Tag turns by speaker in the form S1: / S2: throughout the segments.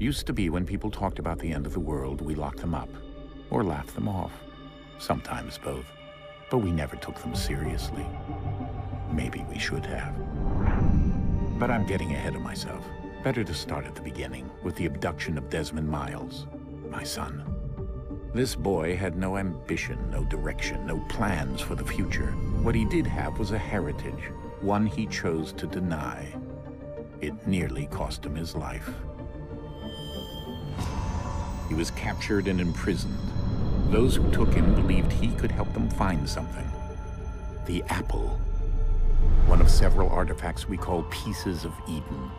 S1: Used to be when people talked about the end of the world, we locked them up, or laughed them off. Sometimes both. But we never took them seriously. Maybe we should have. But I'm getting ahead of myself. Better to start at the beginning, with the abduction of Desmond Miles, my son. This boy had no ambition, no direction, no plans for the future. What he did have was a heritage, one he chose to deny. It nearly cost him his life. He was captured and imprisoned. Those who took him believed he could help them find something. The apple. One of several artifacts we call pieces of Eden.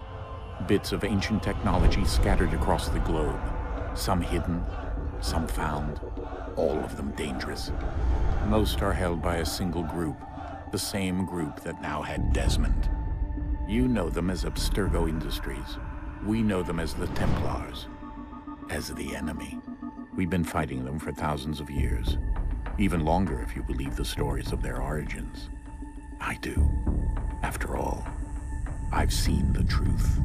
S1: Bits of ancient technology scattered across the globe. Some hidden, some found, all of them dangerous. Most are held by a single group, the same group that now had Desmond. You know them as Abstergo Industries. We know them as the Templars, as the enemy. We've been fighting them for thousands of years, even longer if you believe the stories of their origins. I do. After all, I've seen the truth.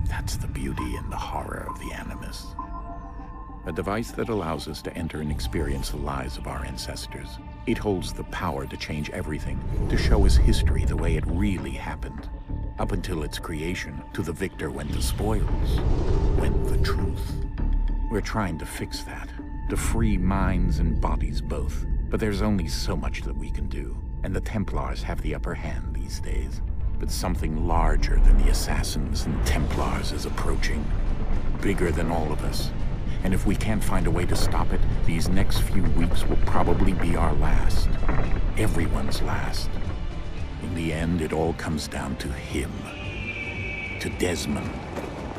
S1: That's the beauty and the horror of the Animus. A device that allows us to enter and experience the lives of our ancestors. It holds the power to change everything, to show us history the way it really happened. Up until its creation, to the victor went the spoils, went the truth. We're trying to fix that, to free minds and bodies both. But there's only so much that we can do, and the Templars have the upper hand these days. But something larger than the Assassins and Templars is approaching, bigger than all of us. And if we can't find a way to stop it, these next few weeks will probably be our last. Everyone's last. In the end, it all comes down to him. To Desmond.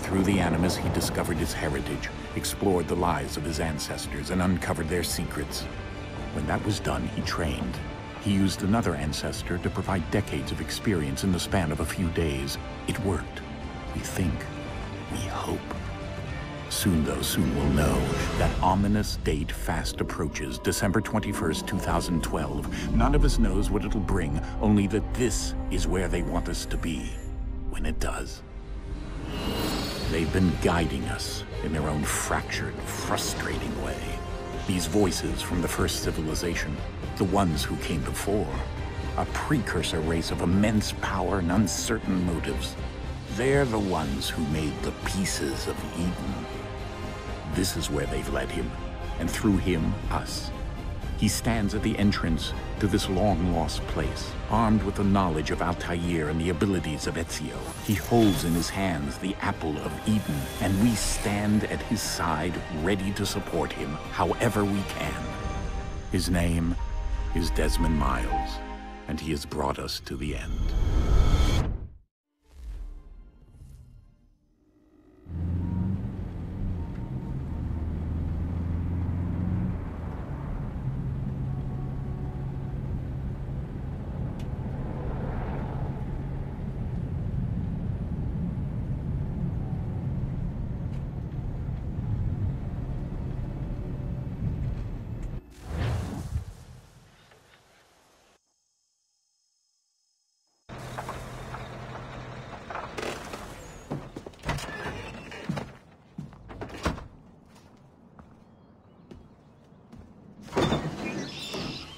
S1: Through the Animus, he discovered his heritage, explored the lives of his ancestors, and uncovered their secrets. When that was done, he trained. He used another ancestor to provide decades of experience in the span of a few days. It worked. We think. We hope. Soon, though, soon we'll know. That ominous date fast approaches, December 21st, 2012. None of us knows what it'll bring, only that this is where they want us to be, when it does. They've been guiding us in their own fractured, frustrating way. These voices from the first civilization, the ones who came before, a precursor race of immense power and uncertain motives. They're the ones who made the pieces of Eden. This is where they've led him, and through him, us. He stands at the entrance to this long-lost place, armed with the knowledge of Altair and the abilities of Ezio. He holds in his hands the apple of Eden, and we stand at his side, ready to support him however we can. His name is Desmond Miles, and he has brought us to the end.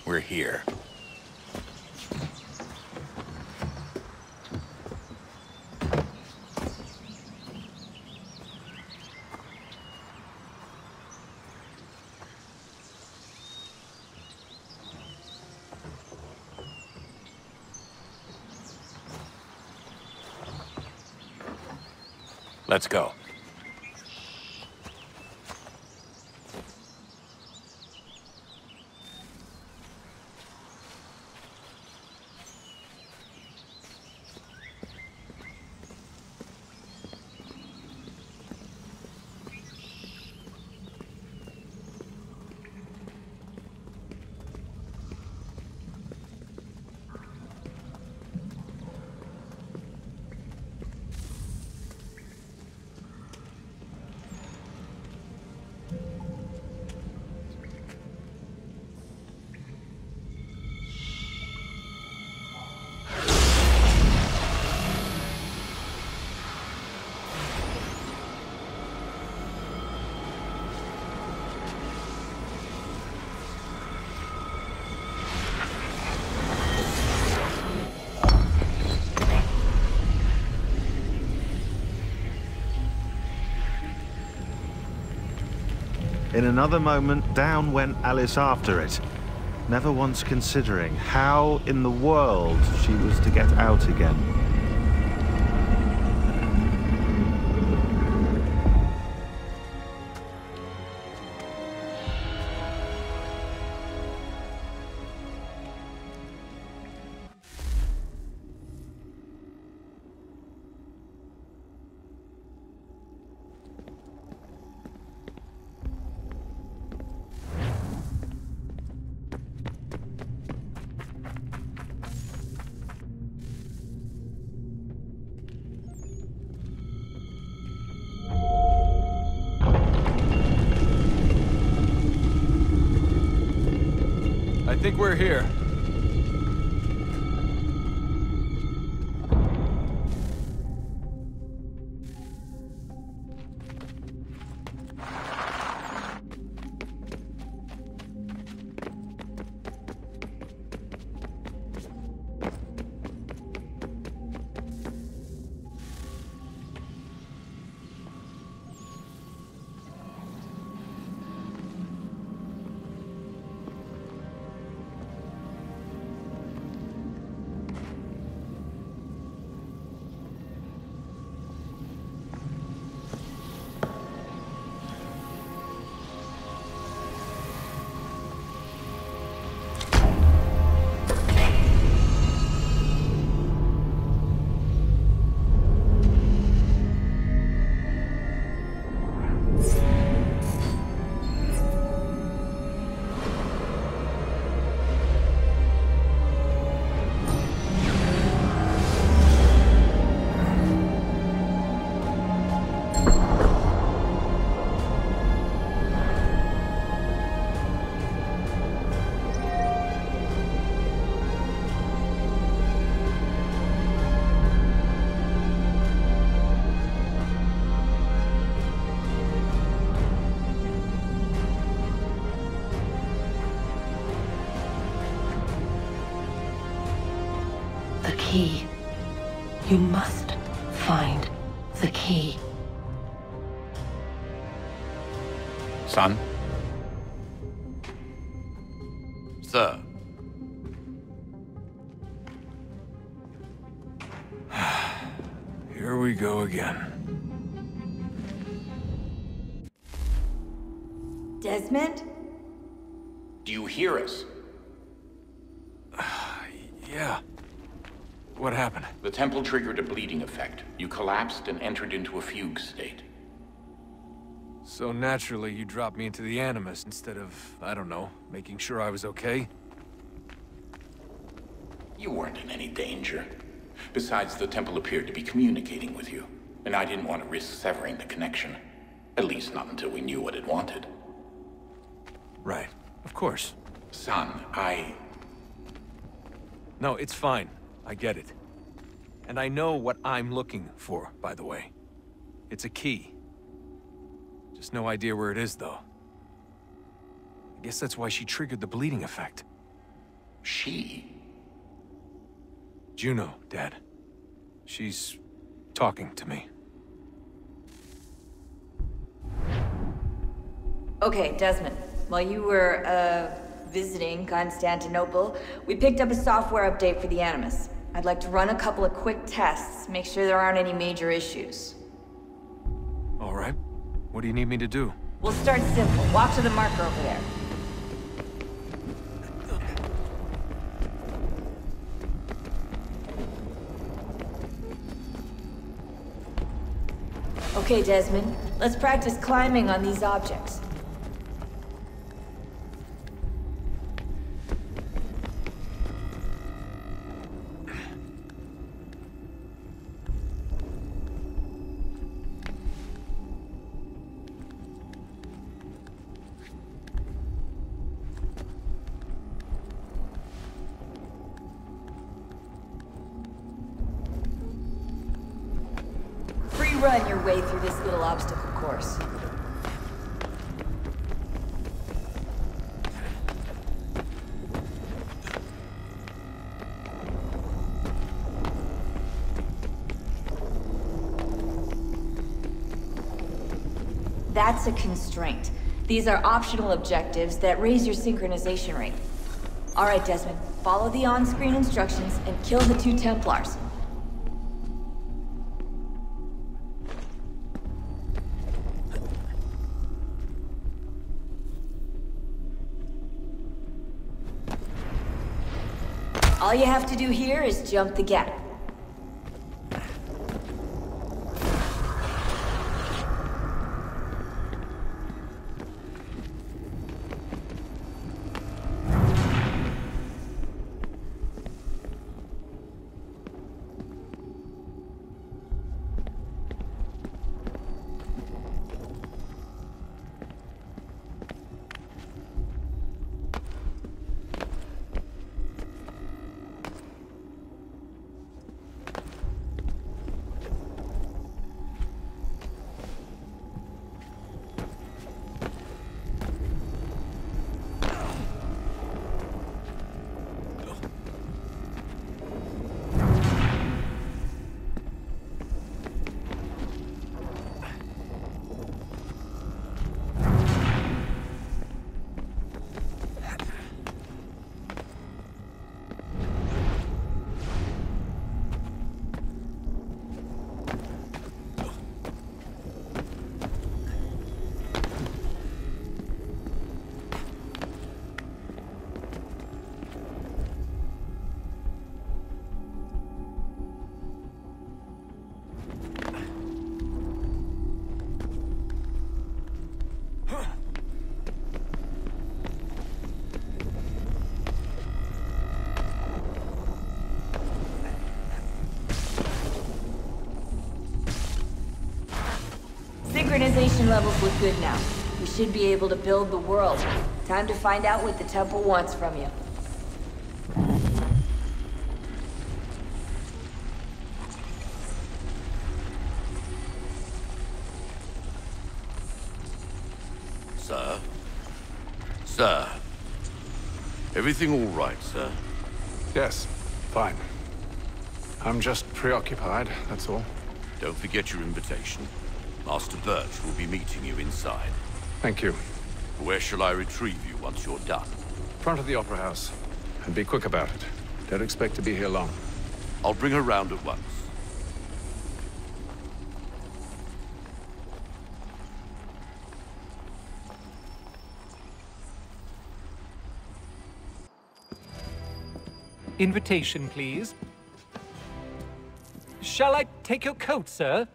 S1: We're here. Let's go.
S2: In another moment, down went Alice after it, never once considering how in the world she was to get out again.
S3: I think we're here.
S4: The key. You must find the key.
S1: Son?
S3: Sir. Here we go again.
S5: Desmond?
S1: Do you hear us?
S3: Yeah. What happened?
S1: The temple triggered a bleeding effect. You collapsed and entered into a fugue state.
S3: So naturally, you dropped me into the Animus instead of, I don't know, making sure I was okay?
S1: You weren't in any danger. Besides, the temple appeared to be communicating with you, and I didn't want to risk severing the connection. At least not until we knew what it wanted.
S3: Right. Of course.
S1: Son,
S3: No, it's fine. I get it. And I know what I'm looking for, by the way. It's a key. Just no idea where it is, though. I guess that's why she triggered the bleeding effect.
S1: She?
S3: Juno, Dad. She's talking to me.
S5: Okay, Desmond. While you were, visiting Constantinople, we picked up a software update for the Animus. I'd like to run a couple of quick tests, make sure there aren't any major issues.
S3: All right. What do you need me to do?
S5: We'll start simple. Walk to the marker over there. Okay, Desmond. Let's practice climbing on these objects. Run your way through this little obstacle course. That's a constraint. These are optional objectives that raise your synchronization rate. Alright, Desmond, follow the on-screen instructions and kill the 2 Templars. All you have to do here is jump the gap. Synchronization levels look good now. We should be able to build the world. Time to find out what the temple wants from you.
S6: Sir? Sir? Everything all right, sir?
S3: Yes, fine. I'm just preoccupied, that's all.
S6: Don't forget your invitation. Master Birch will be meeting you inside.
S3: Thank you.
S6: Where shall I retrieve you once you're done?
S3: Front of the Opera House. And be quick about it. Don't expect to be here long.
S6: I'll bring her round at once.
S7: Invitation, please. Shall I take your coat, sir?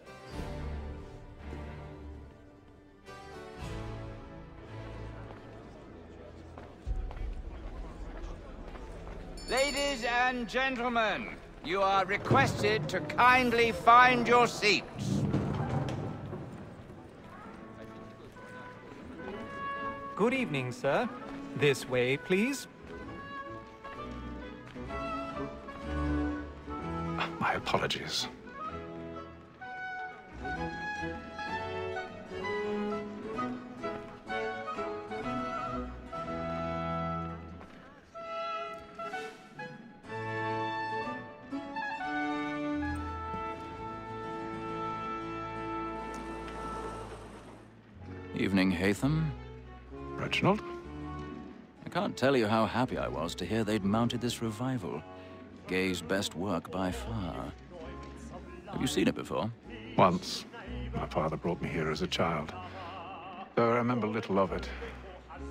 S8: Ladies and gentlemen, you are requested to kindly find your seats.
S7: Good evening, sir. This way, please.
S3: My apologies.
S9: Evening, Hatham.
S3: Reginald?
S9: I can't tell you how happy I was to hear they'd mounted this revival. Gay's best work by far. Have you seen it before?
S3: Once. My father brought me here as a child. Though I remember little of it.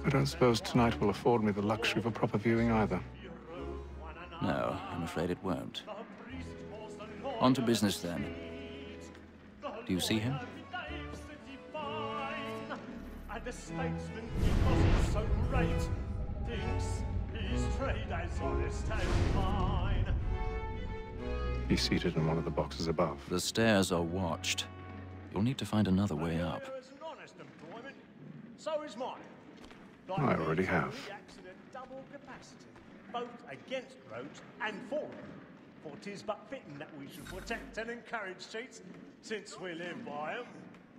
S3: I don't suppose tonight will afford me the luxury of a proper viewing either.
S9: No, I'm afraid it won't. On to business then. Do you see him?
S10: The statesman, because he's so great, thinks his trade as honest as mine.
S3: He's seated in one of the boxes above.
S9: The stairs are watched. You'll need to find another way up.
S10: So is mine.
S3: I already have.
S10: Double capacity, both against roads and for them. For 'tis but fitting that we should protect and encourage cheats, since we live by them.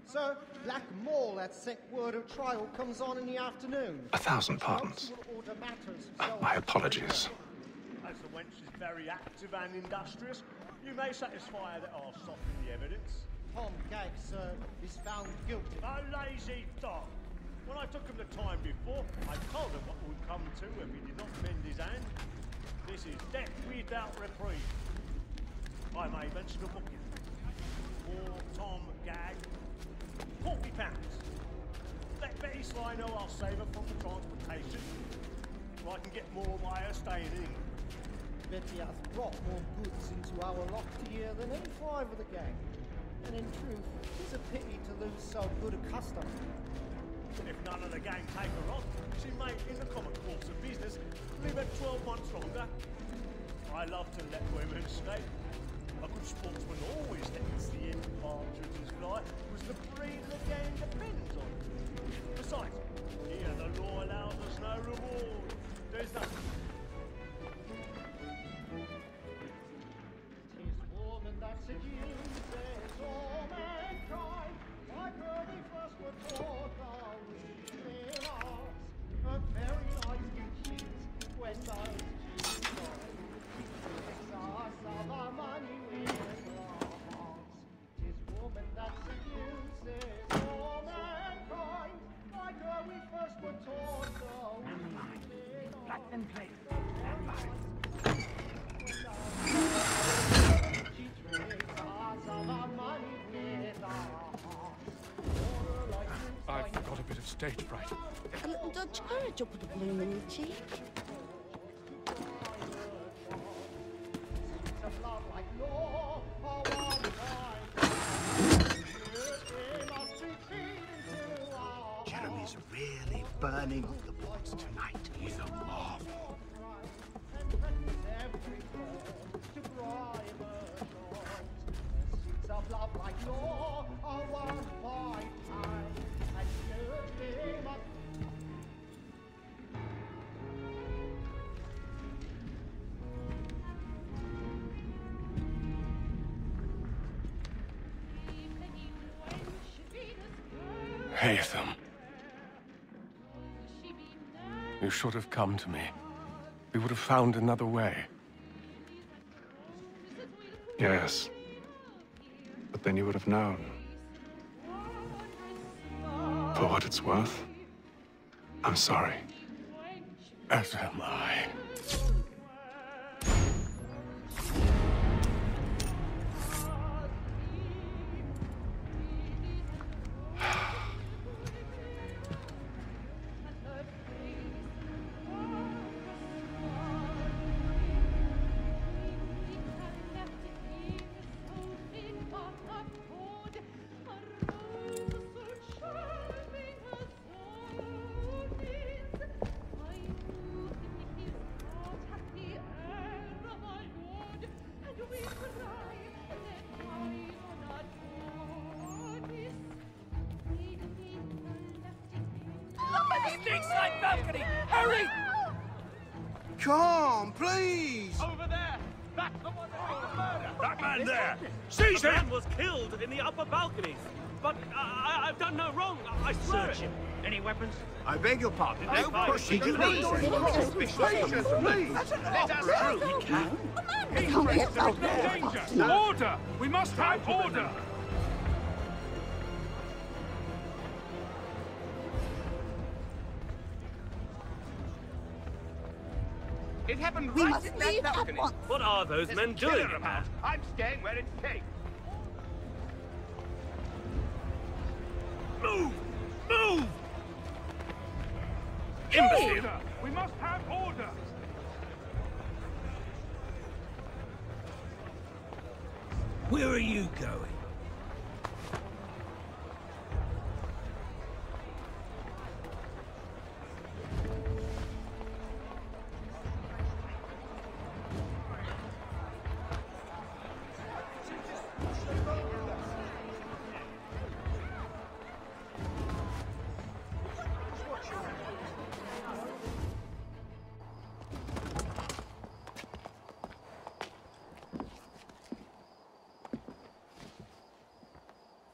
S11: Sir, Black Mall, that sick word of trial comes on in the afternoon.
S3: 1,000 pardons. My apologies.
S10: As the wench is very active and industrious, you may satisfy her that I'll soften the evidence.
S11: Tom Gaggs, sir, is found guilty.
S10: A lazy dog. When I took him the time before, I told him what would come to if he did not bend his hand. This is death without reprieve. I may mention a booking. For Tom Gag, £40. Let Betty Sly know I'll save her from the transportation, so I can get more by her staying in.
S11: Betty has brought more goods into our loft here than any 5 of the gang. And in truth, it's a pity to lose so good a customer.
S10: If none of the gang take her on, she may, in the common course of business, live at 12 months longer. I love to let women stay. A good sportsman always lets the end partridges fly, because the breed of the gang depends on it. Besides, here the law allows us no reward. There's nothing.
S11: Tis woman that seduces all mankind, like her we first were taught our reason arts. Her very eyes do cheat when those cheats rise. It's us of our money with our hearts. Tis woman that seduces all mankind, like her we first were taught our reason arts. Black and play.
S3: I've got a bit of stage fright.
S12: A little Dutch courage will put a bloom in your cheek.
S13: Jeremy's really burning up the boards tonight. He's a marvel.
S3: Haytham. You should have come to me. We would have found another way.
S14: Yes. But then you would have known. For what it's worth, I'm sorry.
S3: As am I.
S8: Inside balcony! Hurry!
S13: Come, please!
S8: Over there! That's the one that made the murder!
S10: That man there!
S8: Seize
S10: him!
S8: The man was killed in the upper balconies. But I've done no wrong. I swear it. Any weapons?
S13: I beg your pardon. No pushing,
S8: please.
S13: please.
S8: Let us through.
S12: We can't get out there.
S3: Order! We must have order!
S8: It happened
S12: We
S8: right
S12: must
S8: in that
S12: leave at
S8: balcony.
S12: once.
S8: What are those men doing about? I'm staying where it's safe.
S3: Move! Move!
S8: Imbecile!
S3: We must have order!
S8: Where are you going?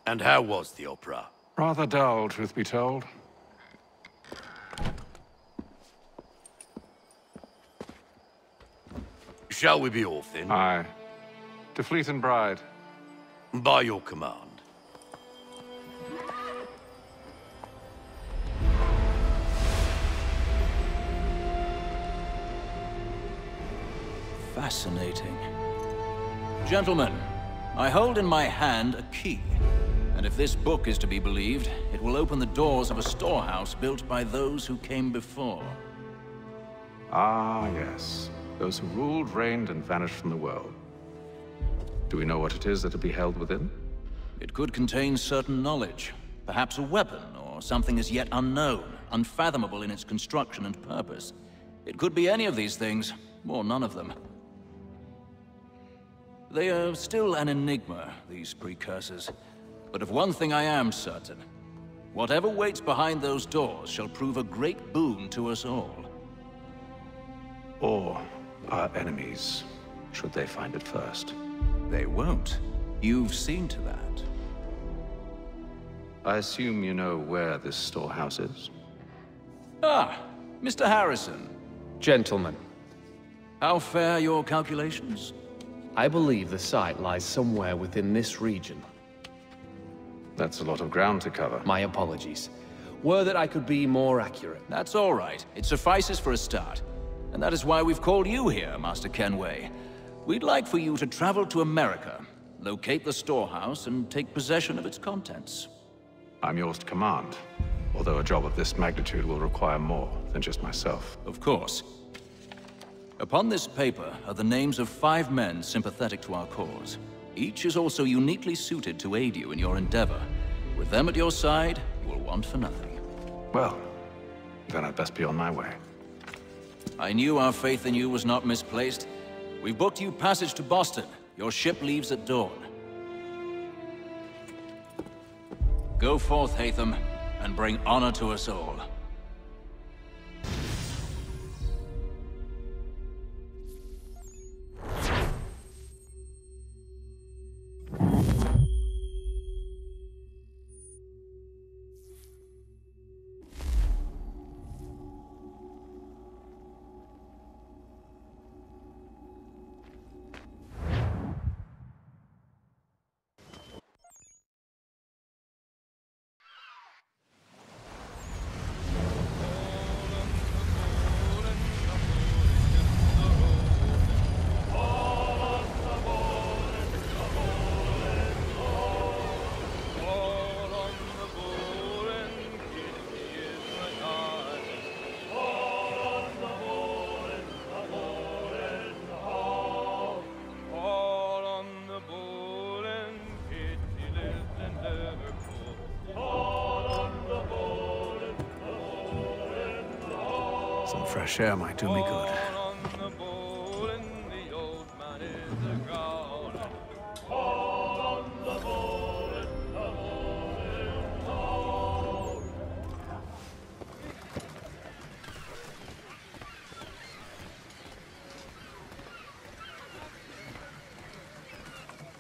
S6: And how was the opera?
S14: Rather dull, truth be told.
S6: Shall we be off then?
S14: Aye. To Fleet and Bride.
S6: By your command.
S9: Fascinating. Gentlemen, I hold in my hand a key. And if this book is to be believed, it will open the doors of a storehouse built by those who came before.
S14: Ah, yes. Those who ruled, reigned, and vanished from the world. Do we know what it is that will be held within?
S9: It could contain certain knowledge. Perhaps a weapon, or something as yet unknown, unfathomable in its construction and purpose. It could be any of these things, or none of them. They are still an enigma, these precursors. But of one thing I am certain. Whatever waits behind those doors shall prove a great boon to us all.
S14: Or our enemies, should they find it first.
S9: They won't. You've seen to that.
S14: I assume you know where this storehouse is?
S9: Ah, Mr. Harrison.
S15: Gentlemen.
S9: How fare your calculations?
S15: I believe the site lies somewhere within this region.
S14: That's a lot of ground to cover.
S15: My apologies. Were that I could be more accurate.
S9: That's all right. It suffices for a start. And that is why we've called you here, Master Kenway. We'd like for you to travel to America, locate the storehouse, and take possession of its contents.
S14: I'm yours to command, although a job of this magnitude will require more than just myself.
S9: Of course. Upon this paper are the names of 5 men sympathetic to our cause. Each is also uniquely suited to aid you in your endeavor. With them at your side, you will want for nothing.
S14: Well, then I'd best be on my way.
S9: I knew our faith in you was not misplaced. We've booked you passage to Boston. Your ship leaves at dawn. Go forth, Hatham, and bring honor to us all.
S6: Some fresh air might do me good.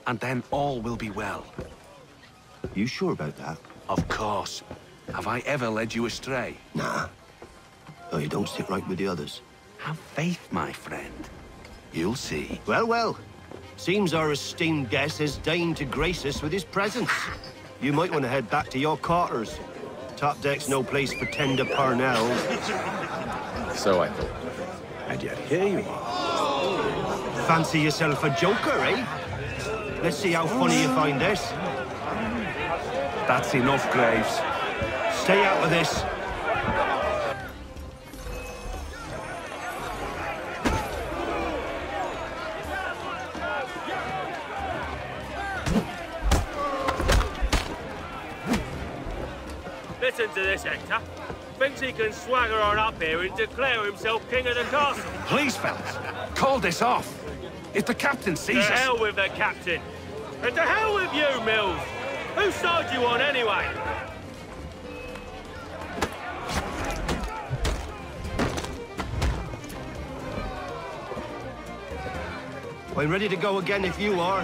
S6: And then all will be well.
S13: You sure about that?
S6: Of course. Have I ever led you astray?
S13: Nah. Oh, you don't stick right with the others.
S6: Have faith, my friend. You'll see.
S13: Well, well. Seems our esteemed guest has deigned to grace us with his presence. You might want to head back to your quarters. Top deck's no place for tender parnells.
S15: So I thought.
S6: And yet here you are.
S13: Fancy yourself a joker, eh? Let's see how funny you find this.
S6: That's enough, Graves.
S13: Stay out of this.
S10: Listen to this, Hector. Thinks he can swagger on up here and declare himself king of the castle.
S6: Please, fellas, call this off. If the captain sees us...
S10: To hell with the captain. And to hell with you, Mills. Whose side you on, anyway?
S13: I'm ready to go again if you are.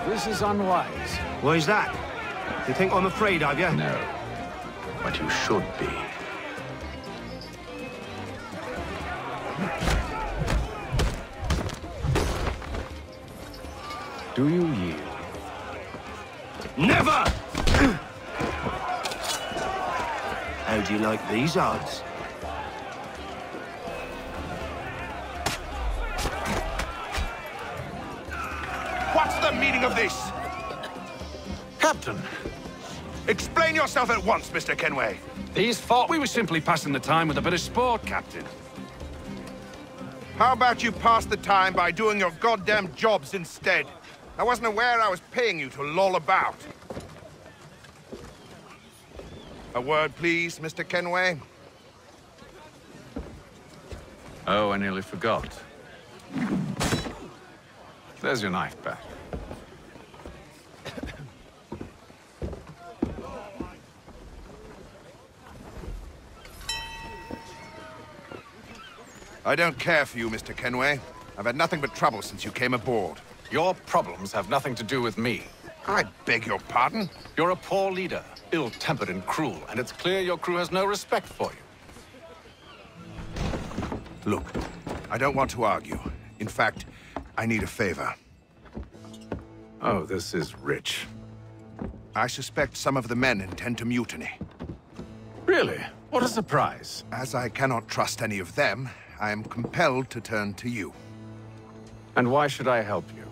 S6: This is unwise.
S13: Why's that? You think I'm afraid of you?
S6: No. But you should be. Do you yield?
S13: Never! How do you like these odds?
S16: What's the meaning of this?
S17: Captain,
S16: Explain yourself at once, Mr. Kenway.
S17: these thought we were simply passing the time with a bit of sport, Captain.
S16: How about you pass the time by doing your goddamn jobs instead? I wasn't aware I was paying you to loll about. A word, please, Mr. Kenway.
S14: Oh, I nearly forgot. There's your knife back.
S16: I don't care for you, Mr. Kenway. I've had nothing but trouble since you came aboard.
S14: Your problems have nothing to do with me.
S16: I beg your pardon?
S14: You're a poor leader, ill-tempered and cruel, and it's clear your crew has no respect for you.
S16: Look, I don't want to argue. In fact, I need a favor.
S14: Oh, this is rich.
S16: I suspect some of the men intend to mutiny.
S14: Really? What a surprise.
S16: As I cannot trust any of them, I am compelled to turn to you.
S14: And why should I help you?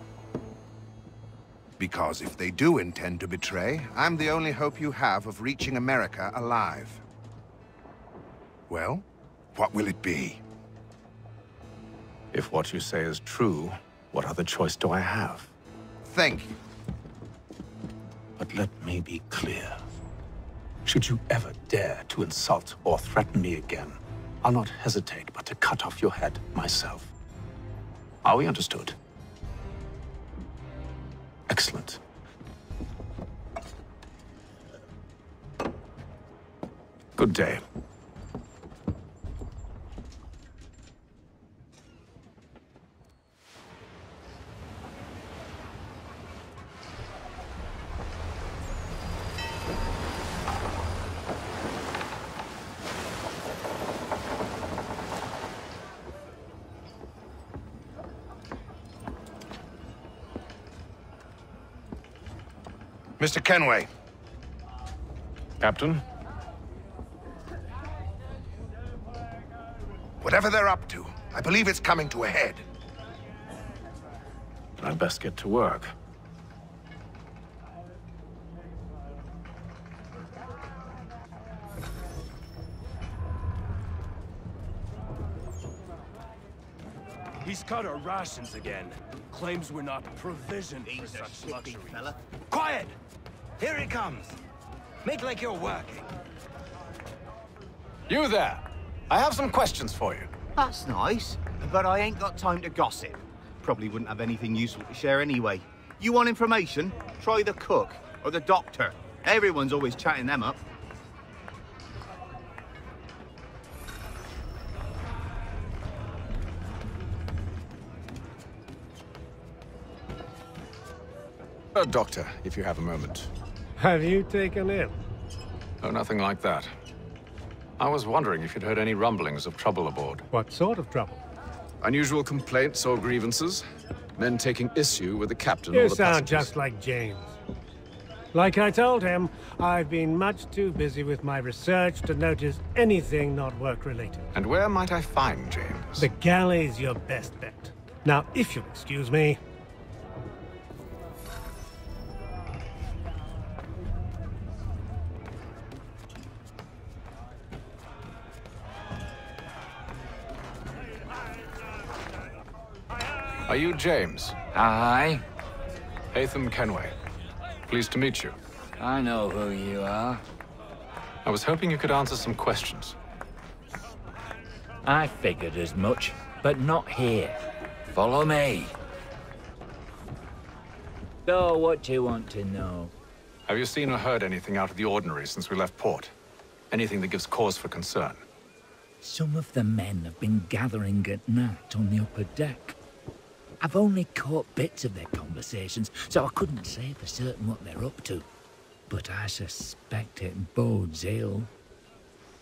S16: Because if they do intend to betray, I'm the only hope you have of reaching America alive. Well, what will it be?
S14: If what you say is true, what other choice do I have?
S16: Thank you.
S17: But let me be clear. Should you ever dare to insult or threaten me again, I'll not hesitate but to cut off your head myself. Are we understood? Excellent. Good day.
S16: Mr. Kenway.
S14: Captain?
S16: Whatever they're up to, I believe it's coming to a head.
S14: I'd best get to work.
S10: He's cut our rations again. Claims we're not provisioned for such luxuries. Fella.
S8: Quiet! Here he comes. Make like you're working.
S17: You there! I have some questions for you.
S18: That's nice, but I ain't got time to gossip. Probably wouldn't have anything useful to share anyway. You want information? Try the cook or the doctor. Everyone's always chatting them up.
S14: Doctor, if you have a moment.
S19: Have you taken ill?
S14: Oh, nothing like that. I was wondering if you'd heard any rumblings of trouble aboard.
S19: What sort of trouble?
S14: Unusual complaints or grievances? Men taking issue with the captain
S19: You
S14: or the
S19: sound
S14: passengers?
S19: just like James. Like I told him, I've been much too busy with my research to notice anything not work-related.
S14: And where might I find James?
S19: The galley's your best bet. Now, if you'll excuse me...
S14: Are you James?
S20: Aye.
S14: Hatham Kenway. Pleased to meet you.
S20: I know who you are.
S14: I was hoping you could answer some questions.
S20: I figured as much, but not here. Follow me. So, what do you want to know?
S14: Have you seen or heard anything out of the ordinary since we left port? Anything that gives cause for concern?
S20: Some of the men have been gathering at night on the upper deck. I've only caught bits of their conversations, so I couldn't say for certain what they're up to. But I suspect it bodes ill.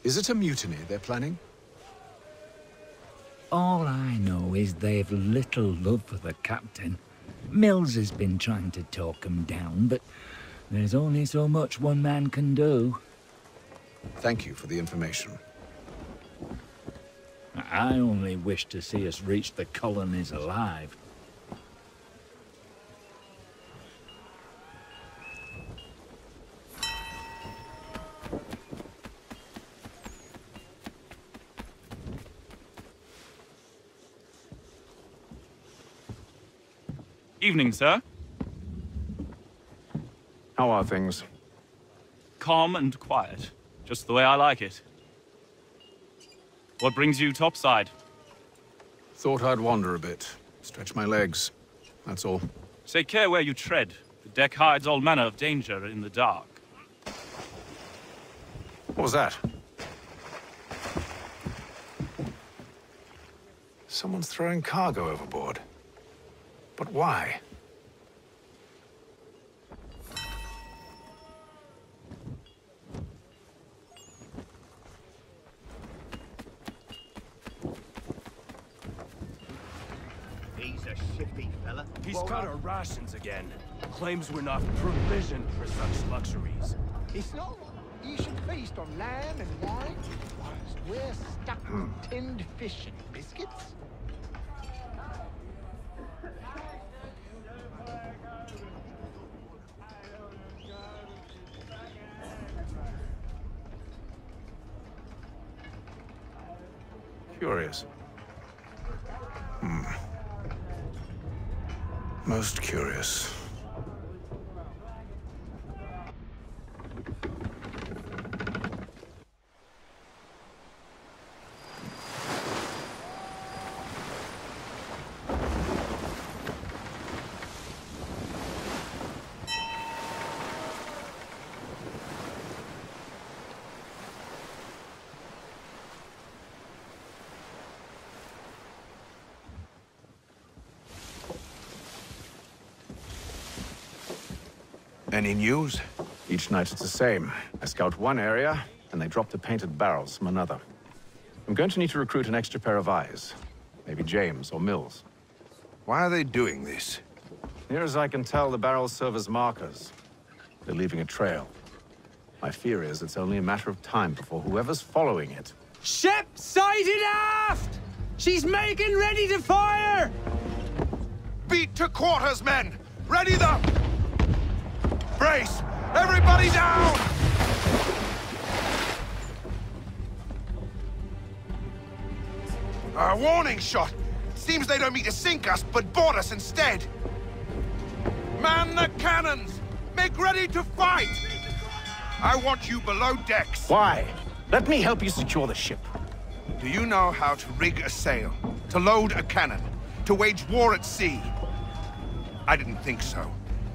S14: Is it a mutiny they're planning?
S20: All I know is they've little love for the captain. Mills has been trying to talk him down, but there's only so much one man can do.
S14: Thank you for the information.
S20: I only wish to see us reach the colonies alive.
S21: Evening, sir.
S14: How are things?
S21: Calm and quiet. Just the way I like it. What brings you topside?
S14: Thought I'd wander a bit. Stretch my legs. That's all.
S21: Take care where you tread. The deck hides all manner of danger in the dark.
S14: What was that? Someone's throwing cargo overboard. But why?
S18: He's a shifty fella.
S22: He's cut our rations again. Claims we're not provisioned for such luxuries.
S11: It's not. You should feast on lamb and wine, whilst we're stuck with tinned fish and biscuits.
S14: Curious. Most curious.
S16: Any news?
S14: Each night it's the same. I scout one area, and they drop the painted barrels from another. I'm going to need to recruit an extra pair of eyes. Maybe James or Mills.
S16: Why are they doing this?
S14: Near as I can tell, the barrels serve as markers. They're leaving a trail. My fear is it's only a matter of time before whoever's following it...
S23: Ship sighted aft! She's making ready to fire!
S16: Beat to quarters, men! Ready the... Brace! Everybody down! A warning shot! Seems they don't mean to sink us, but board us instead! Man the cannons! Make ready to fight! I want you below decks.
S14: Why? Let me help you secure the ship.
S16: Do you know how to rig a sail? To load a cannon? To wage war at sea? I didn't think so.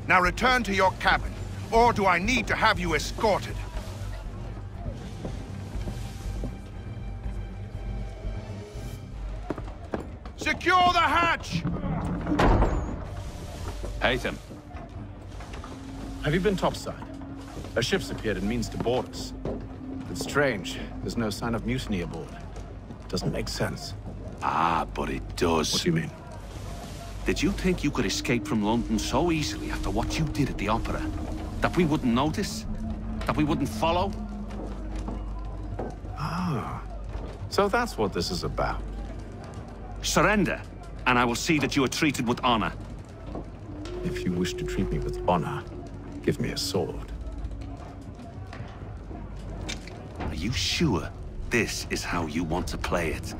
S16: Now return to your cabin, or do I need to have you escorted? Secure the hatch!
S14: Haytham. Have you been topside? A ship's appeared and means to board us. It's strange. There's no sign of mutiny aboard. Doesn't make sense.
S6: Ah, but it does.
S14: What do you mean?
S6: Did you think you could escape from London so easily after what you did at the opera? That we wouldn't notice? That we wouldn't follow?
S14: Ah. So that's what this is about.
S6: Surrender, and I will see that you are treated with honor.
S14: If you wish to treat me with honor, give me a sword.
S6: Are you sure this is how you want to play it?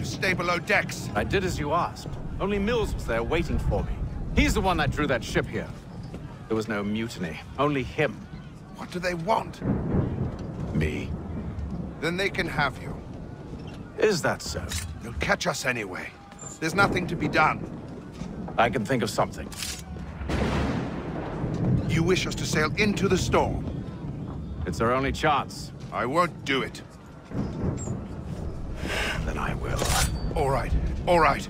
S16: Stay below decks.
S14: I did as you asked. Only Mills was there waiting for me. He's the one that drew that ship here. There was no mutiny, only him.
S16: What do they want?
S14: Me?
S16: Then they can have you.
S14: Is that so?
S16: They'll catch us anyway. There's nothing to be done.
S14: I can think of something.
S16: You wish us to sail into the storm?
S14: It's our only chance.
S16: I won't do it.
S14: Then I will.
S16: All right, all right.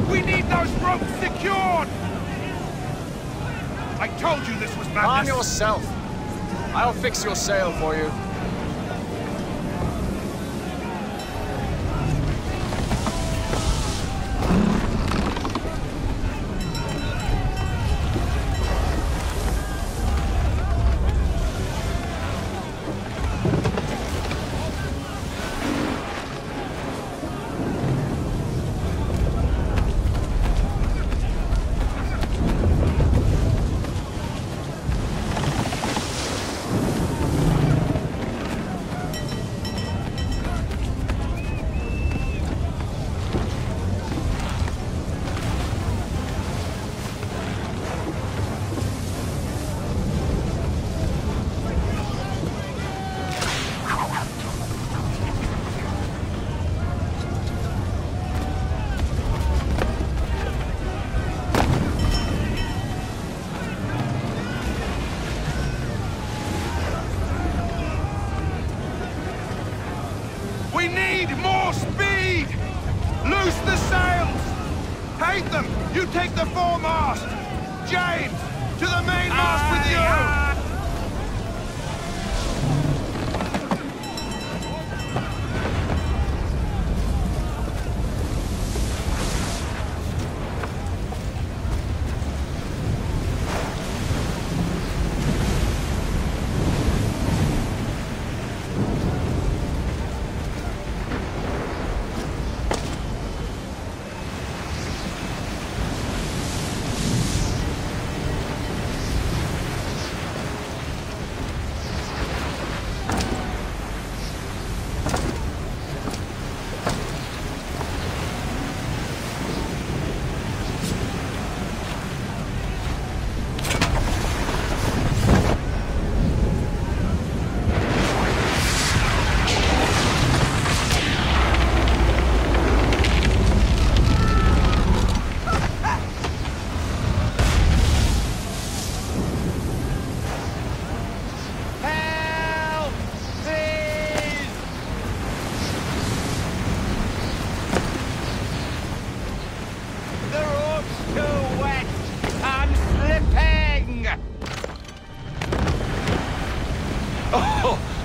S16: We need those ropes secured! I told you this was madness!
S1: Calm yourself. I'll fix your sail for you.
S16: We need more speed! Loose the sails! Paint them! You take the foremast! James, to the mainmast with you!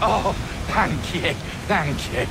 S6: Oh, thank you, thank you.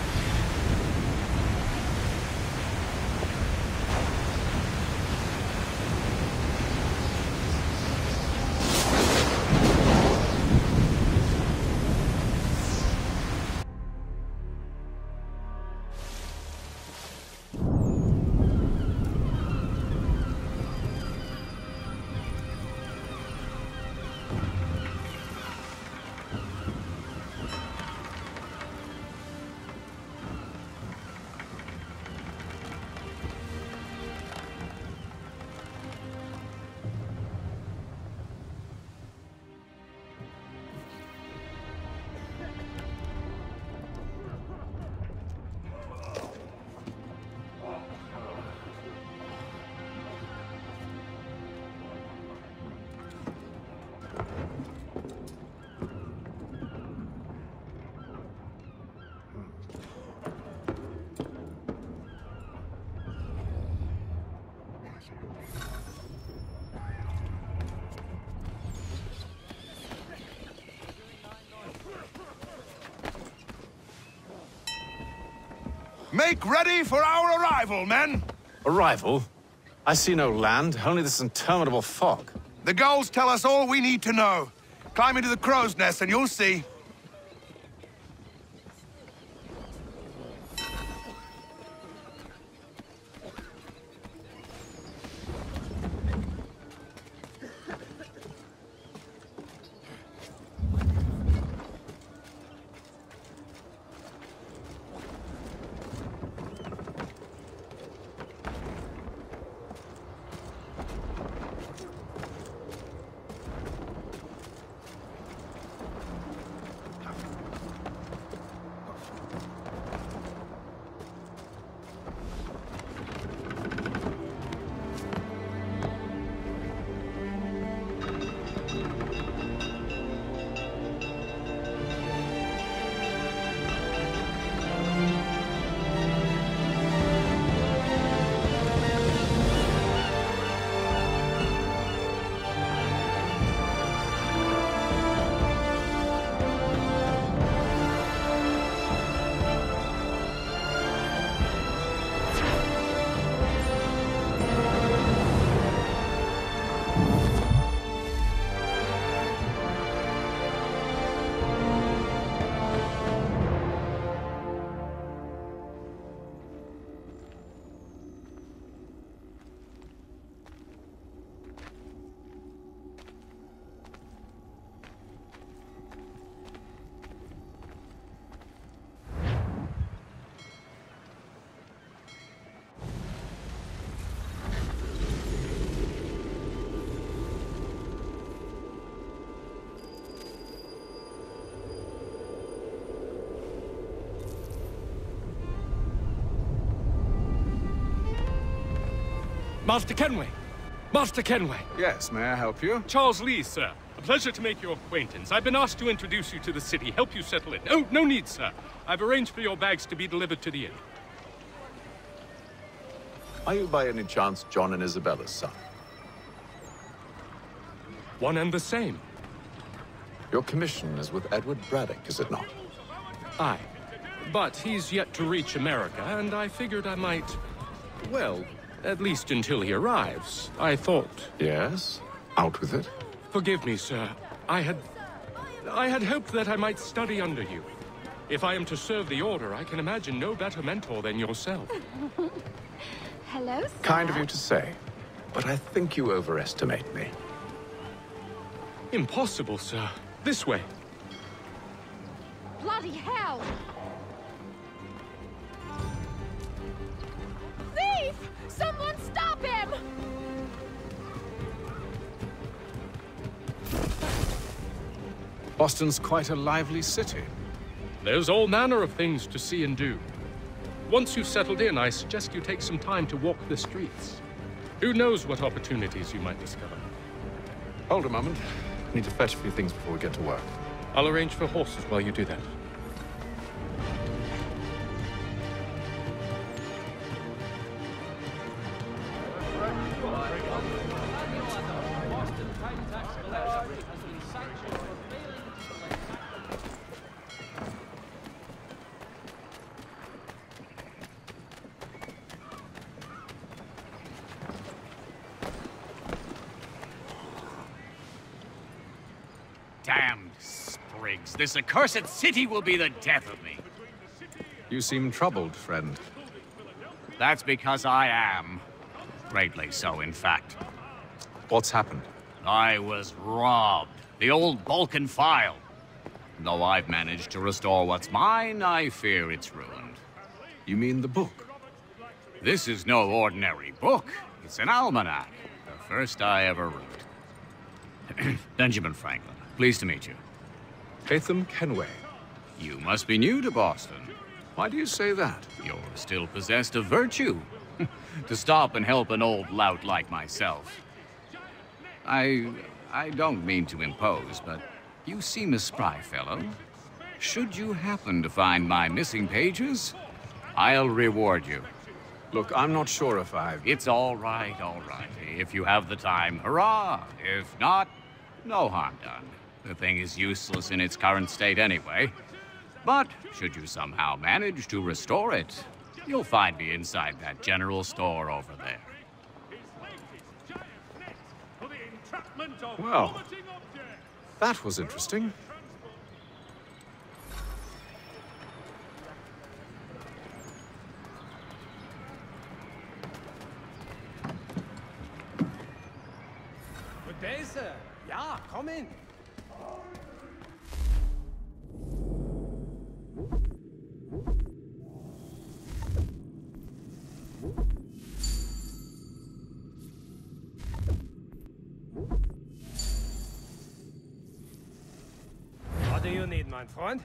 S16: Make ready for our arrival, men!
S14: Arrival? I see no land, only this interminable fog.
S16: The gulls tell us all we need to know. Climb into the crow's nest and you'll see.
S22: Master Kenway! Master Kenway!
S14: Yes, may I help you?
S22: Charles Lee, sir. A pleasure to make your acquaintance. I've been asked to introduce you to the city, help you settle in. Oh, no need, sir. I've arranged for your bags to be delivered to the inn.
S14: Are you by any chance John and Isabella's son?
S22: One and the same.
S14: Your commission is with Edward Braddock, is it not?
S22: Aye. But he's yet to reach America, and I figured I might... Well, at least until he arrives. I thought...
S14: Yes? Out with it.
S22: Forgive me, sir. I had hoped that I might study under you. If I am to serve the Order, I can imagine no better mentor than yourself.
S2: Hello, sir.
S14: Kind of you to say, but I think you overestimate me.
S22: Impossible, sir. This way.
S2: Bloody hell! Thief! Someone stop him!
S14: Boston's quite a lively city.
S22: There's all manner of things to see and do. Once you've settled in, I suggest you take some time to walk the streets. Who knows what opportunities you might discover.
S14: Hold a moment. I need to fetch a few things before we get to work.
S22: I'll arrange for horses while you do that.
S8: Damned sprigs. This accursed city will be the death of me.
S14: You seem troubled, friend.
S8: That's because I am. Greatly so, in fact.
S14: What's happened?
S8: I was robbed. The old Balkan file. Though I've managed to restore what's mine, I fear it's ruined.
S14: You mean the book?
S8: This is no ordinary book. It's an almanac. The first I ever wrote. Benjamin Franklin. Pleased to meet you.
S14: Haytham Kenway.
S8: You must be new to Boston.
S14: Why do you say that?
S8: You're still possessed of virtue. To stop and help an old lout like myself. I don't mean to impose, but you seem a spry fellow. Should you happen to find my missing pages, I'll reward you.
S14: Look, I'm not sure if I've...
S8: It's all right, all right. If you have the time, hurrah! If not, no harm done. The thing is useless in its current state anyway. But should you somehow manage to restore it, you'll find me inside that general store over there.
S14: Well, that was interesting.
S23: Good day, sir. Yeah, come in. What do you need, my friend?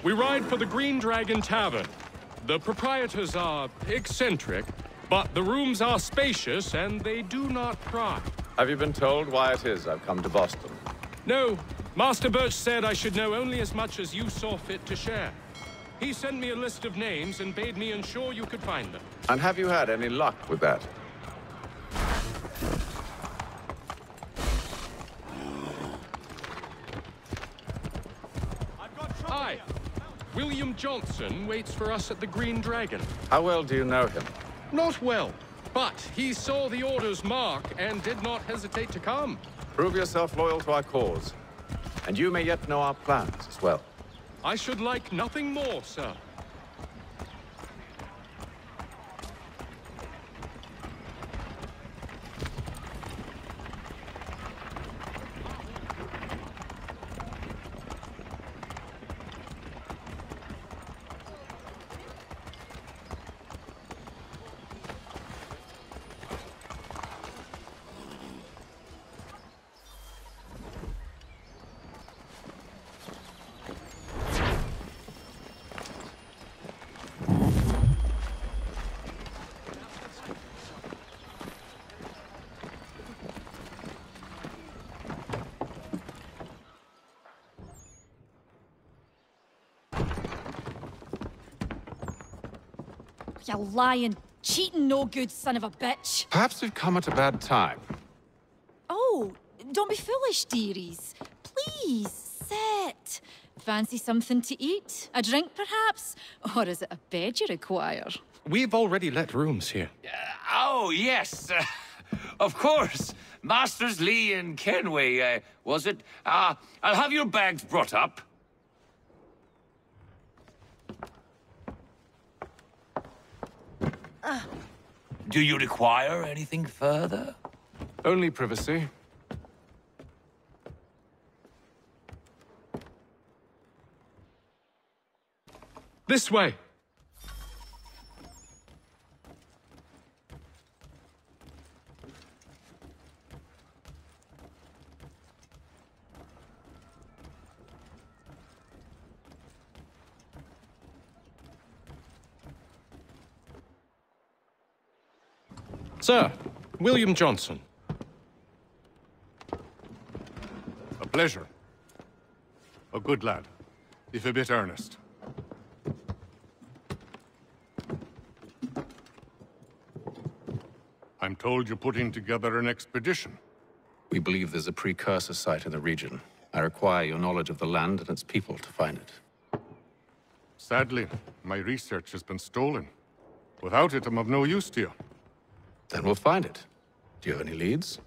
S22: We ride for the Green Dragon Tavern. The proprietors are eccentric, but the rooms are spacious and they do not pry.
S14: Have you been told why it is I've come to Boston?
S22: No. Master Birch said I should know only as much as you saw fit to share. He sent me a list of names and bade me ensure you could find them.
S14: And have you had any luck with that?
S22: Aye. William Johnson waits for us at the Green Dragon.
S14: How well do you know him?
S22: Not well, but he saw the Order's mark and did not hesitate to come.
S14: Prove yourself loyal to our cause. And you may yet know our plans as well.
S22: I should like nothing more, sir.
S4: You lying, cheating, no good son of a bitch.
S14: Perhaps we've come at a bad time.
S4: Oh, don't be foolish, dearies. Please, sit. Fancy something to eat? A drink, perhaps? Or is it a bed you require?
S22: We've already let rooms here.
S8: Oh, yes. Of course. Masters Lee and Kenway, was it? I'll have your bags brought up. Do you require anything further?
S14: Only privacy.
S22: This way. Sir, William Johnson.
S5: A pleasure. A good lad, if a bit earnest. I'm told you're putting together an expedition.
S17: We believe there's a precursor site in the region. I require your knowledge of the land and its people to find it.
S5: Sadly, my research has been stolen. Without it, I'm of no use to you.
S17: Then we'll find it. Do you have any leads?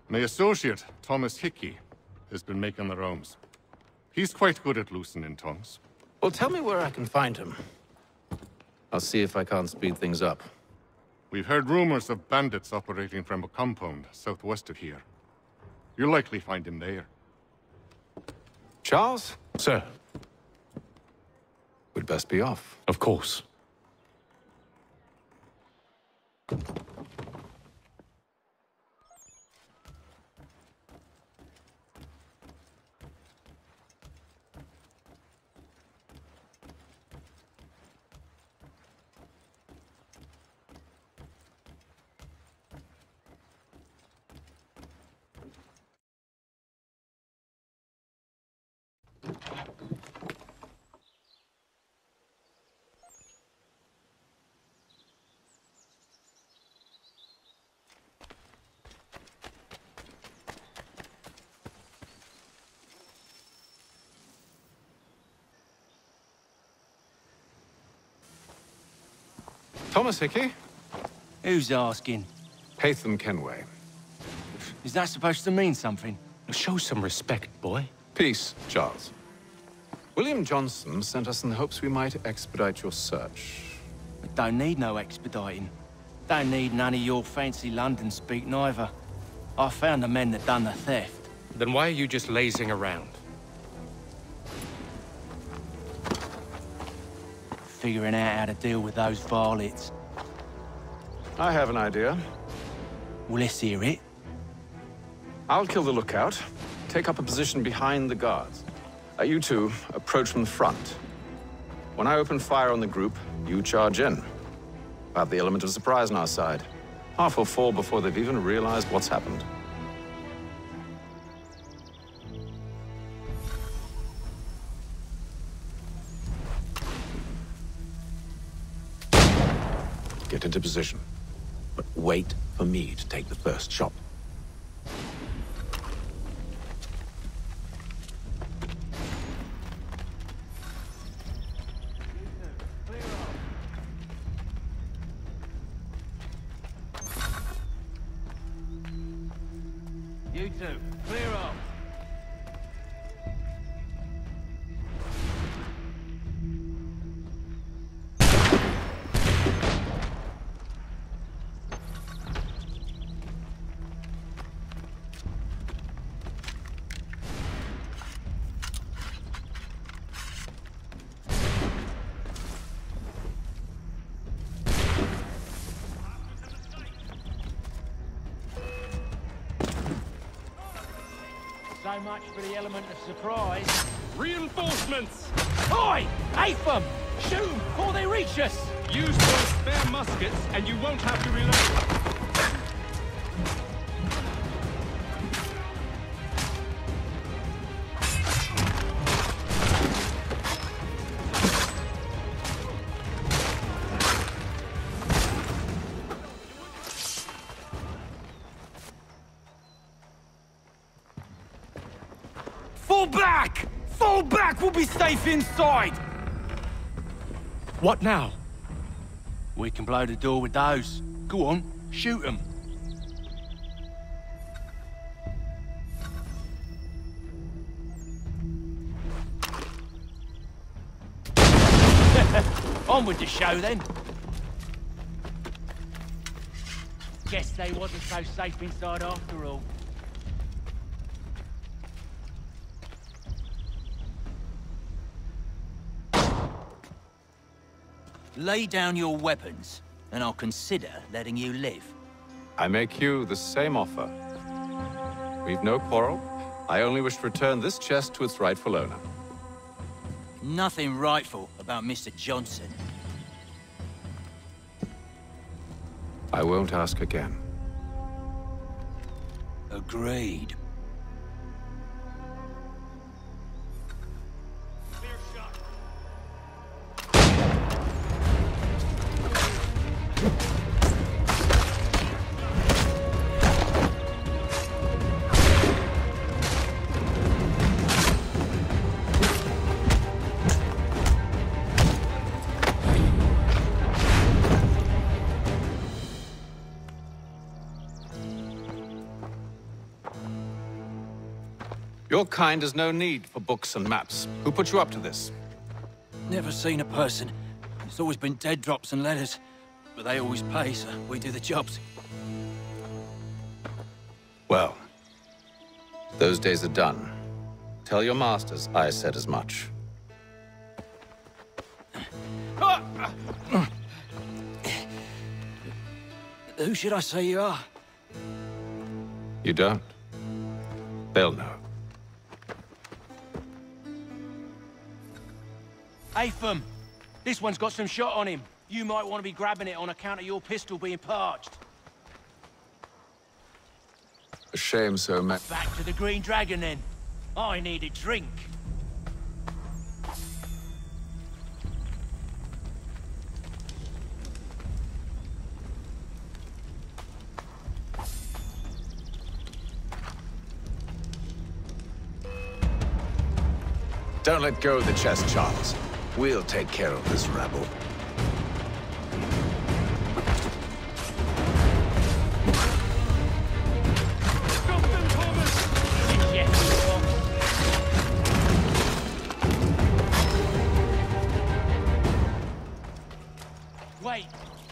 S5: My associate, Thomas Hickey, has been making the rounds. He's quite good at loosening tongues.
S17: Well, tell me where I can find him. I'll see if I can't speed things up.
S5: We've heard rumors of bandits operating from a compound southwest of here. You'll likely find him there.
S14: Charles?
S22: Sir.
S17: We'd best be off.
S22: Of course.
S14: Thomas Hickey?
S7: Who's asking?
S14: Haytham Kenway.
S7: Is that supposed to mean something?
S22: Show some respect, boy.
S17: Peace, Charles. William Johnson sent us in the hopes we might expedite your search.
S7: I don't need no expediting. Don't need none of your fancy London speak neither. I found the men that done the theft.
S22: Then why are you just lazing around?
S7: Figuring out how to deal with those varlets.
S17: I have an idea.
S7: Well, let's hear it.
S17: I'll kill the lookout. Take up a position behind the guards. You two, approach from the front. When I open fire on the group, you charge in. We'll have the element of surprise on our side. Half will fall before they've even realized what's happened. Get into position. But wait for me to take the first shot.
S7: You two, clear off. So much for the element of surprise.
S22: Reinforcements!
S7: Oi! Ape them! Shoot them before they reach us!
S22: Use those spare muskets, and you won't have to reload.
S23: Fall back! Fall back! We'll be safe inside!
S7: What now? We can blow the door with those. Go on, shoot them. On with the show then. Guess they wasn't so safe inside after all.
S3: Lay down your weapons, and I'll consider letting you live.
S14: I make you the same offer. We've no quarrel. I only wish to return this chest to its rightful owner.
S3: Nothing rightful about Mr. Johnson.
S14: I won't ask again.
S3: Agreed.
S14: Your kind has no need for books and maps. Who put you up to this?
S3: Never seen a person. It's always been dead drops and letters. But they always pay, so we do the jobs.
S14: Well, those days are done. Tell your masters I said as much.
S3: Who should I say you are?
S14: You don't? They'll know.
S7: Apham, this one's got some shot on him. You might want to be grabbing it on account of your pistol being parched.
S14: A shame so much.
S7: Back to the Green Dragon then. I need a drink.
S14: Don't let go of the chest, Charles. We'll take care of this rabble.
S7: Wait,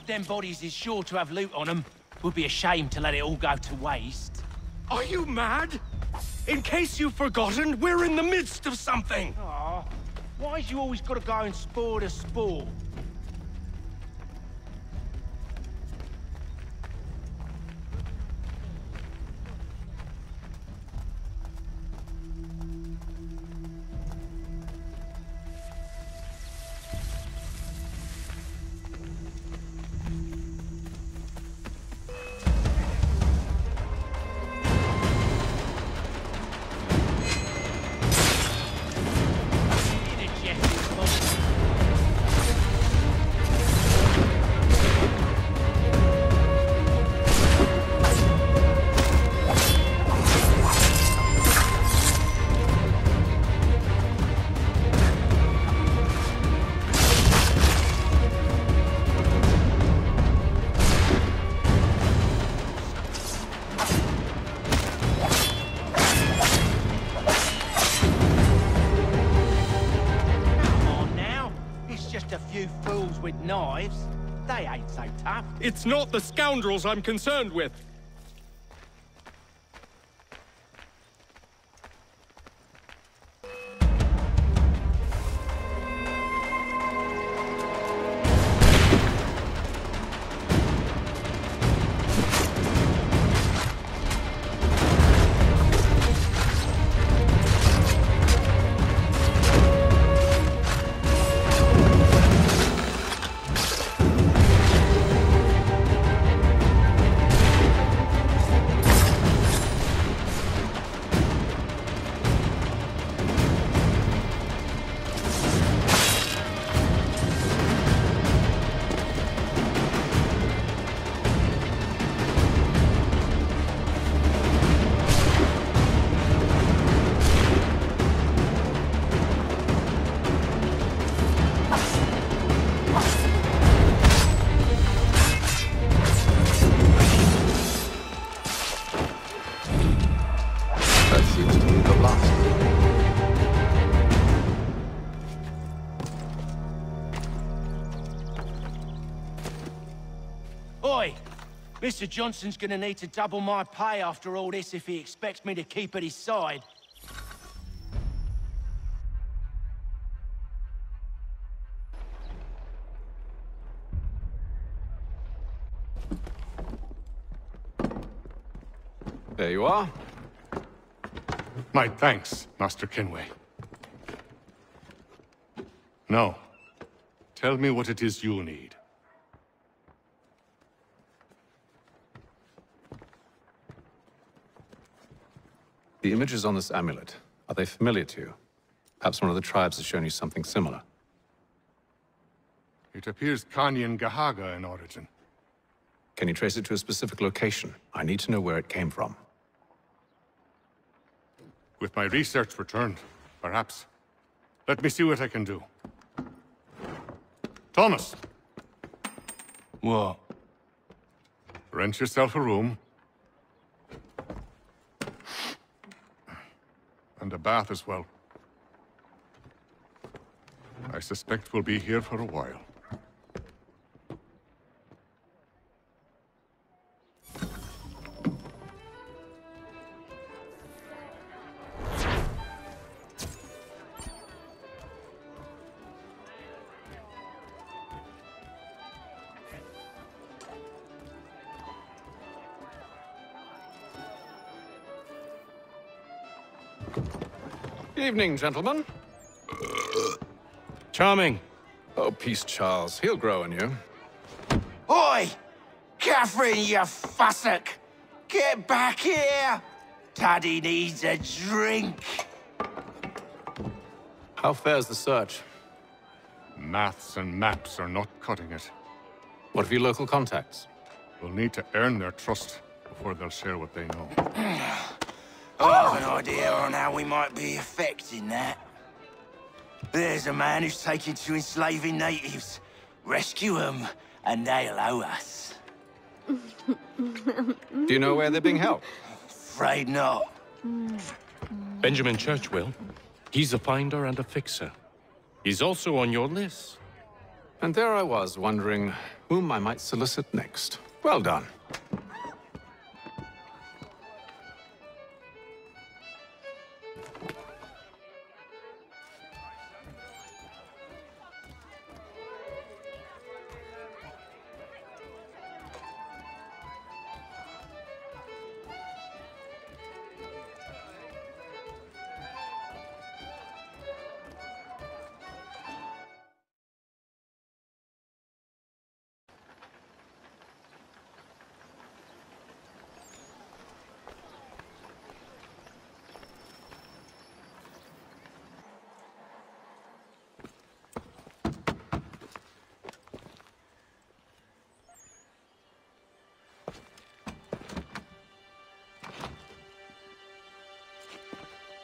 S7: them bodies is sure to have loot on them. Would be a shame to let it all go to waste.
S23: Are you mad? In case you've forgotten, we're in the midst of something!
S7: Aw, why's you always gotta go and spoil the sport? With knives, they ain't so tough.
S22: It's not the scoundrels I'm concerned with.
S14: last.
S7: Oi! Mr. Johnson's gonna need to double my pay after all this if he expects me to keep at his side.
S14: There you are.
S5: My thanks, Master Kenway. Now, tell me what it is you need.
S14: The images on this amulet, are they familiar to you? Perhaps one of the tribes has shown you something similar.
S5: It appears Kanyan Gahaga in origin.
S14: Can you trace it to a specific location? I need to know where it came from.
S5: With my research returned, perhaps. Let me see what I can do. Thomas!
S7: What?
S5: Rent yourself a room. And a bath as well. I suspect we'll be here for a while.
S14: Evening, gentlemen.
S21: Charming.
S14: Oh, peace, Charles. He'll grow on you.
S7: Oi! Catherine, you fussock! Get back here! Taddy needs a drink.
S14: How fares the search?
S5: Maths and maps are not cutting it.
S14: What of your local contacts?
S5: We'll need to earn their trust before they'll share what they know.
S7: I have an idea on how we might be affecting that. There's a man who's taken to enslaving natives. Rescue them, and they'll owe us.
S14: Do you know where they're being held?
S7: Afraid not.
S22: Benjamin Churchwill. He's a finder and a fixer. He's also on your list.
S14: And there I was, wondering whom I might solicit next. Well done.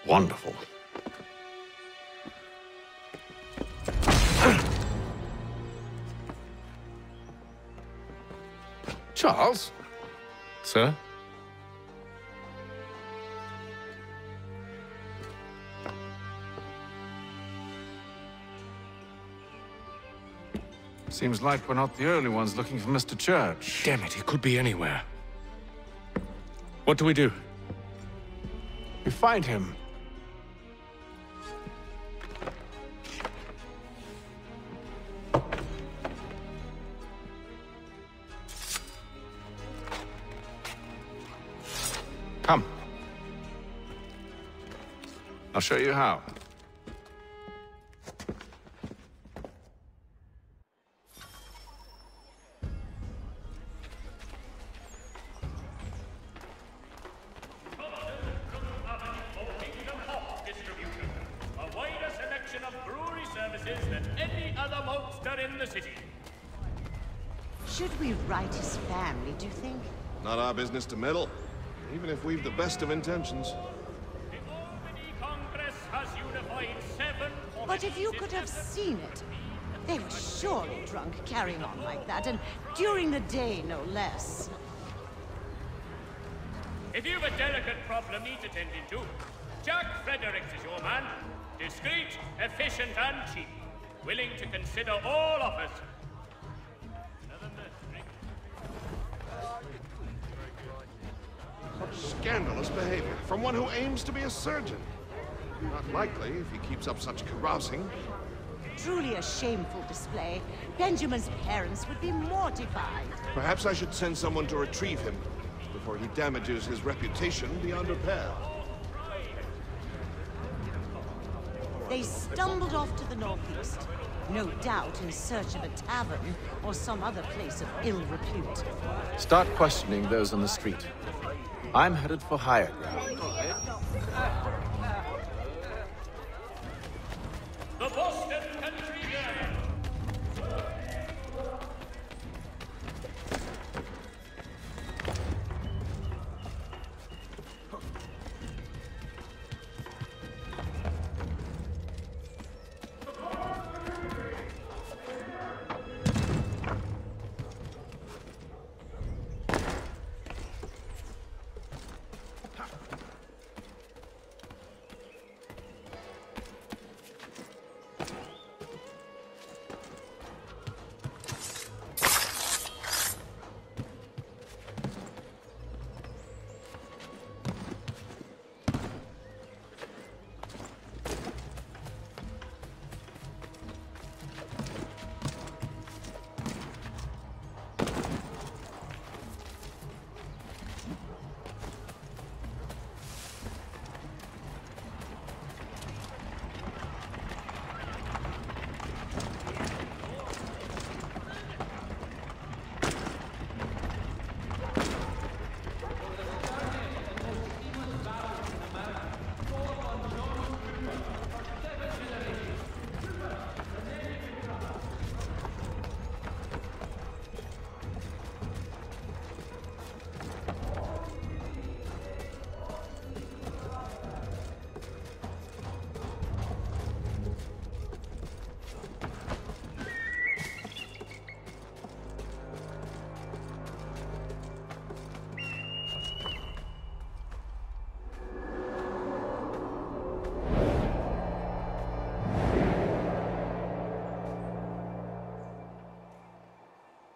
S14: Wonderful. Charles?
S22: Sir?
S14: Seems like we're not the only ones looking for Mr. Church.
S22: Damn it, he could be anywhere. What do we do?
S14: We find him. Come. I'll show you how.
S9: Should we write his family, do you think?
S12: Not our business to meddle, even if we've the best of intentions.
S9: But if you could have seen it, they were surely drunk carrying on like that, and during the day, no less.
S15: If you've a delicate problem needs attending to,
S10: Jack Fredericks is your man. Discreet, efficient, and cheap. Willing to consider all offers.
S12: Such scandalous behavior from one who aims to be a surgeon. Not likely if he keeps up such carousing.
S9: Truly a shameful display. Benjamin's parents would be mortified.
S12: Perhaps I should send someone to retrieve him before he damages his reputation beyond repair.
S9: They stumbled off to the northeast, no doubt in search of a tavern or some other place of ill repute.
S14: Start questioning those on the street. I'm headed for higher ground.
S10: The Boston Country Journal.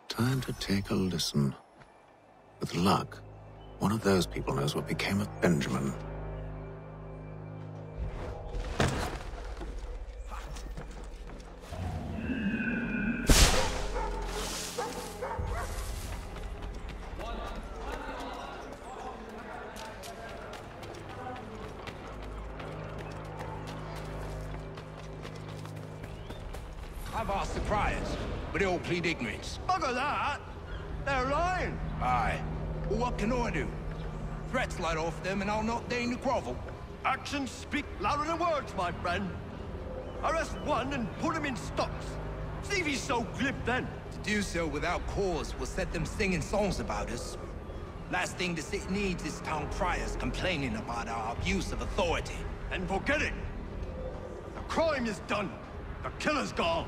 S17: Time to take a listen. With luck, one of those people knows what became of Benjamin.
S13: I've asked the priors, but they all plead ignorance.
S15: Bugger that! They're lying!
S13: Aye. Well, what can I do? Threats light off them and I'll not deign to grovel.
S15: Actions speak louder than words, my friend. Arrest one and put him in stocks. See if he's so glib then.
S13: To do so without cause will set them singing songs about us. Last thing the city needs is town criers complaining about our abuse of authority.
S15: And forget it! The crime is done. The killer's gone.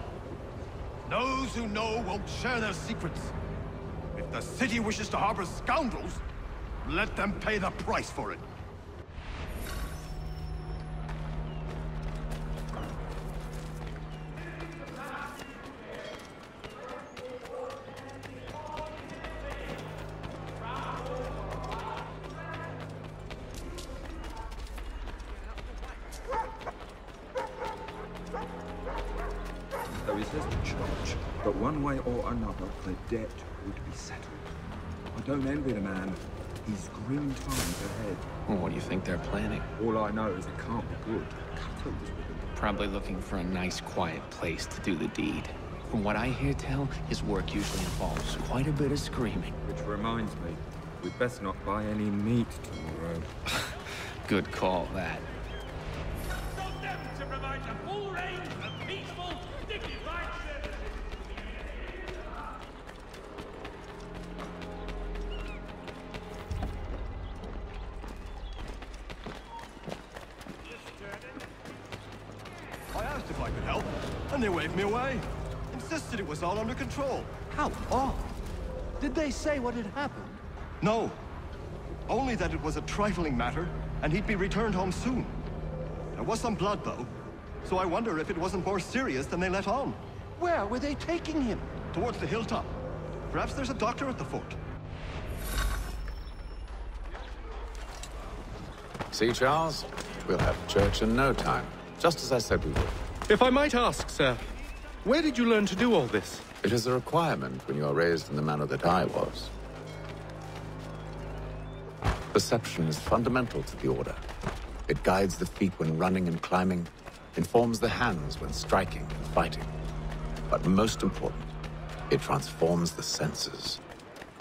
S15: Those who know won't share their secrets. If the city wishes to harbor scoundrels, let them pay the price for it.
S24: There is little charge, but one way or another, the debt would be settled. I don't envy the man. He's grim times ahead.
S25: Well, what do you think they're planning?
S24: All I know is it can't be good. Cato was with him.
S25: Probably looking for a nice, quiet place to do the deed. From what I hear tell, his work usually involves quite a bit of screaming.
S24: Which reminds me, we'd best not buy any meat tomorrow.
S25: Good call, that.
S10: To provide a full range of peaceful, dignified services.
S15: I asked if I could help, and they waved me away. Insisted it was all under control. How odd. Did they say what had happened? No. Only that it was a trifling matter, and he'd be returned home soon. There was some blood, though. So I wonder if it wasn't more serious than they let on. Where were they taking him? Towards the hilltop. Perhaps there's a doctor at the fort.
S14: See, Charles? We'll have church in no time. Just as I said we would.
S22: If I might ask, sir, where did you learn to do all this?
S14: It is a requirement when you are raised in the manner that I was. Perception is fundamental to the Order. It guides the feet when running and climbing, informs the hands when striking and fighting. But most important, it transforms the senses,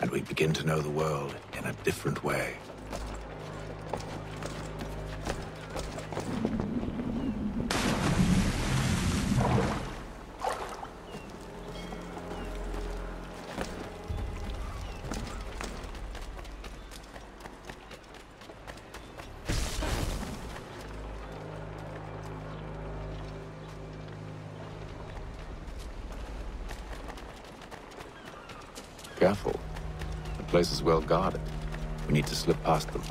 S14: and we begin to know the world in a different way. Careful. The place is well guarded. We need to slip past them.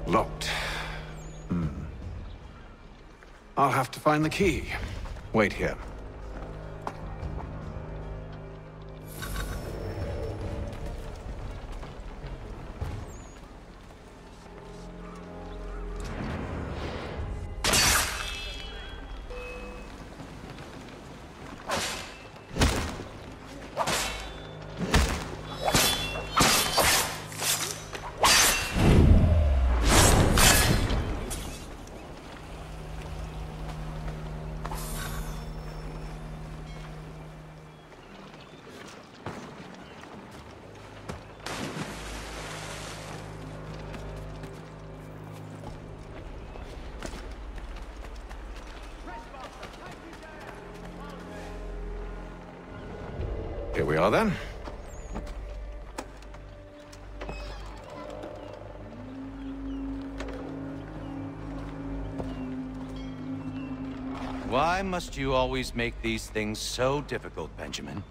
S14: Locked. I'll have to find the key. Wait here. Here we are, then.
S7: Why must you always make these things so difficult, Benjamin?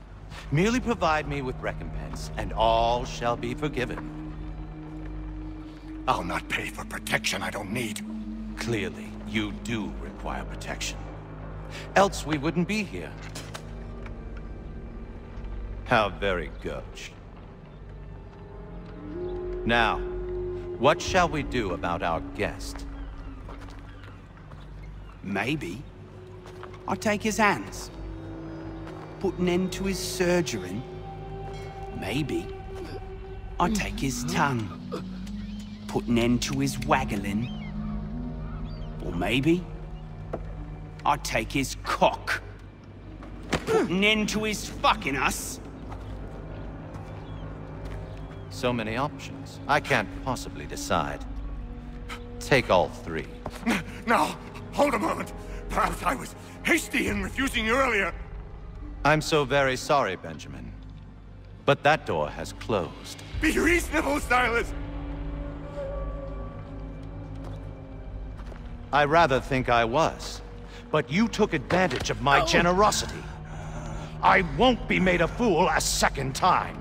S7: Merely provide me with recompense, and all shall be forgiven.
S16: I'll not pay for protection I don't need.
S7: Clearly, you do require protection. Else we wouldn't be here. How very gauche. Now, what shall we do about our guest?
S1: Maybe I'll take his hands. Put an end to his surgery. Maybe I'll take his tongue. Put an end to his waggling. Or maybe I'll take his cock. Put an end to his fucking us.
S7: So many options. I can't possibly decide. Take all three.
S16: Now, hold a moment. Perhaps I was hasty in refusing you earlier.
S7: I'm so very sorry, Benjamin. But that door has closed.
S16: Be reasonable, Silas!
S7: I rather think I was. But you took advantage of my generosity. I won't be made a fool a second time.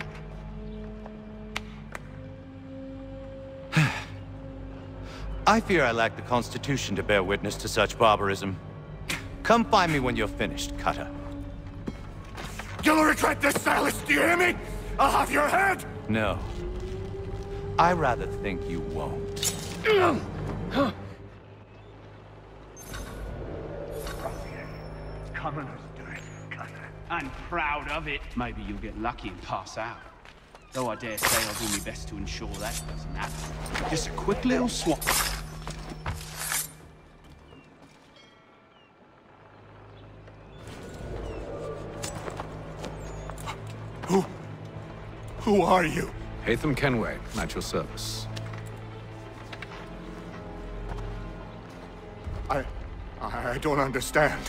S7: I fear I lack the constitution to bear witness to such barbarism. Come find me when you're finished, Cutter.
S16: You'll regret this, Silas, do you hear me? I'll have your head!
S7: No. I rather think you won't.
S1: Commoners do it, Cutter. I'm proud of it. Maybe you'll get lucky and pass out. Though I dare say I'll do my best to ensure that doesn't happen. Just a quick little swap.
S16: Who are you?
S14: Hatham Kenway, at your service.
S12: I don't understand.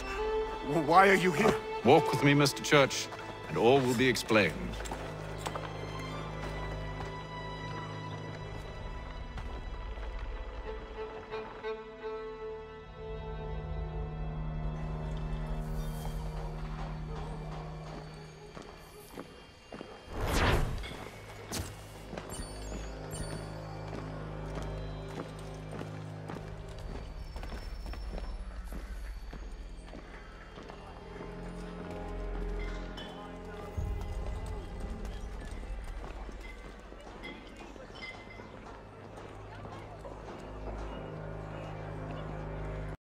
S12: Why are you here?
S14: Walk with me, Mr. Church, and all will be explained.